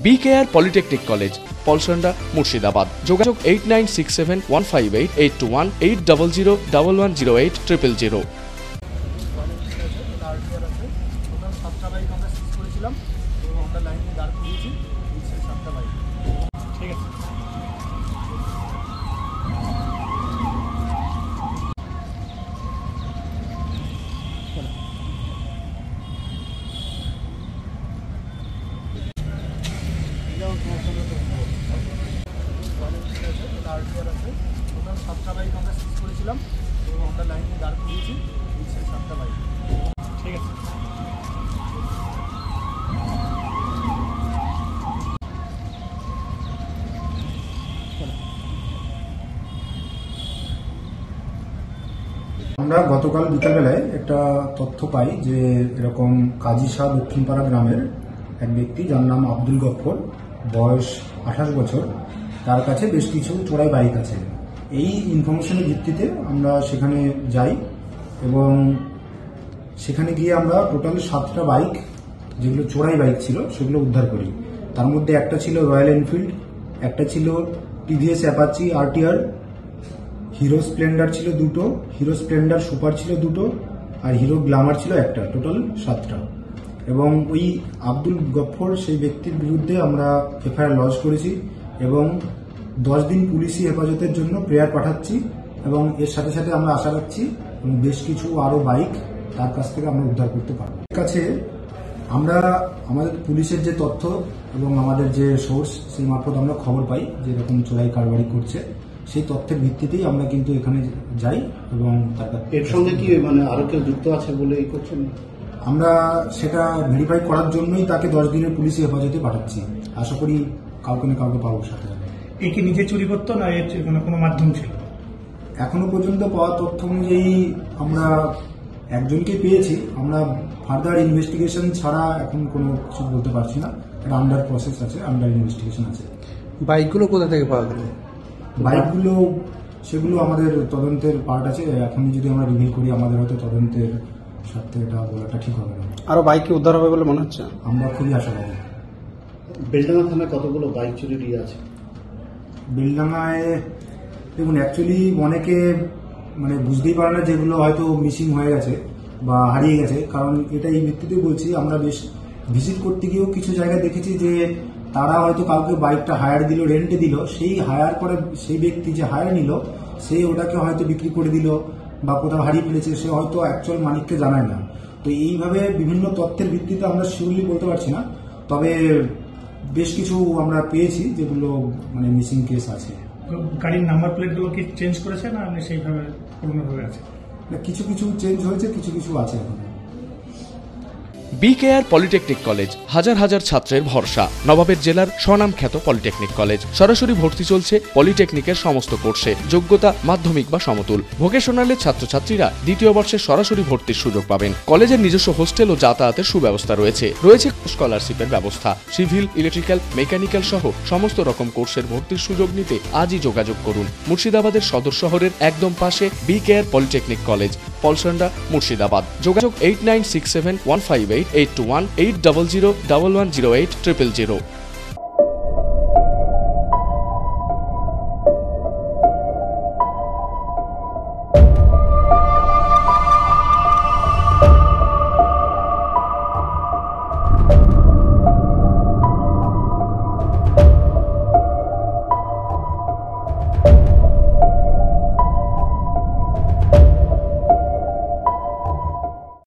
BKR Polytechnic College, Polsanda, Murshidabad. যোগাযোগ 8967158821 8001108 000. আমরা গতকাল বিকালবেলায় একটা তথ্য পাই যে এরকম কাজীশাহ দক্ষিণপাড়া গ্রামের এক ব্যক্তি যার নাম আব্দুল গফফর, বয়স 28 বছর, তার কাছে বেশ কিছু চোরাই বাইক আছে। এই ইনফরমেশনের ভিত্তিতে আমরা সেখানে যাই এবং সেখানে গিয়ে আমরা টোটাল 7টা বাইক, যেগুলো চোরাই বাইক ছিল, সেগুলো উদ্ধার করি। তার মধ্যে একটা ছিল রয়্যাল এনফিল্ড, একটা ছিল TVS Apache RTR, hero Splendor ছিল 2টো, হিরো স্প্লেন্ডার সুপার ছিল 2টো, আর হিরো গ্ল্যামার ছিল একটা, টোটাল 7টা। এবং ওই আব্দুল গফফর সেই ব্যক্তির বিরুদ্ধে আমরা FIR লজ করেছি এবং 10 দিন পুলিশি হেফাজতের জন্য প্রেয়ার পাঠাচ্ছি এবং এর সাথে সাথে আমরা আশা রাখছি বেশ কিছু আরো বাইক তার কাছ থেকে আমরা উদ্ধার করতে পারবো। এর কাছে আমরা আমাদের পুলিশের যে তথ্য এবং আমাদের যে সোর্স, সেই মারফত আমরা খবর পাই যে এরকম চোরাই কারবারি করছে। সেই তথ্যের ভিত্তিতেই আমরা কিন্তু এখানে যাই এবং এর সঙ্গে কি আরো কেউ যুক্ত আছে বলে করছেন? আমরা সেটা ভেরিফাই করার জন্যই তাকে 10 দিনের পুলিশি হেফাজতে পাঠাচ্ছি। আশা করি কাউকে না কাউকে পাবো সাথে। এ কি নিজে চুরি করতো না এর কোনো মাধ্যম ছিল? এখনো পর্যন্ত পাওয়া তথ্য অনুযায়ী আমরা একজনকে পেয়েছি। আমরা ফার্দার ইনভেস্টিগেশন ছাড়া এখন কোনো কিছু বলতে পারছি না। এটা আন্ডার প্রসেস আছে, আন্ডার ইনভেস্টিগেশন আছে। বাইকগুলো কোথা থেকে পাওয়া গেল? বাইকগুলো সেগুলো আমাদের তদন্তের পার্ট আছে। এখনই যদি আমরা রিভিল করি আমাদের হয়তো তদন্তের সাথে এটা বলাটা ঠিক হবে না। আরো বাইক কি উদ্ধার হবে বলে মনে হচ্ছে? আমরা খুবই আশাবাদী। বেলডাঙ্গা থানায় কতগুলো বাইক চুরি আছে? বেলডাঙ্গায় দেখুন, অ্যাকচুয়ালি অনেকে বুঝতেই পারে না যেগুলো হয়তো মিসিং হয়ে গেছে বা হারিয়ে গেছে। কারণ এটা এই ভিত্তিতে বলছি, আমরা বেশ ভিজিট করতে গিয়েও কিছু জায়গায় দেখেছি যে তারা হয়তো কাউকে বাইকটা হায়ার দিল, রেন্টে দিল, সেই হায়ার করে সেই ব্যক্তি যে হায়ার নিল সে ওটাকে হয়তো বিক্রি করে দিল বা কোথাও হারিয়ে ফেলেছে, সে হয়তো অ্যাকচুয়াল মালিককে জানায় না। তো এইভাবে বিভিন্ন তথ্যের ভিত্তিতে আমরা শিওরলি বলতে পারছি না, তবে বেশ কিছু আমরা পেয়েছি যেগুলো মিসিং কেস আছে। গাড়ির নাম্বার প্লেটগুলো কি চেঞ্জ করেছে না সেইভাবে পুরোনোভাবে আছে? কিছু কিছু চেঞ্জ হয়েছে, কিছু কিছু আছে এখন। BKR Polytechnic College, হাজার হাজার ছাত্রের ভরসা। নবাবের জেলার স্বনামখ্যাত পলিটেকনিক কলেজ। সরাসরি ভর্তি চলছে পলিটেকনিকের সমস্ত কোর্সে। যোগ্যতা মাধ্যমিক বা সমতুল। ভোকেশনালের ছাত্রছাত্রীরা 2য় বর্ষে সরাসরি ভর্তির সুযোগ পাবেন। কলেজের নিজস্ব হোস্টেল ও যাতায়াতের সুব্যবস্থা রয়েছে। স্কলারশিপের ব্যবস্থা। সিভিল, ইলেকট্রিক্যাল, মেকানিক্যাল সহ সমস্ত রকম কোর্সের ভর্তির সুযোগ নিতে আজই যোগাযোগ করুন। মুর্শিদাবাদের সদর শহরের একদম পাশে BKR Polytechnic College, Palsanda, Murshidabad. যোগাযোগ 8967158821 8001108 000.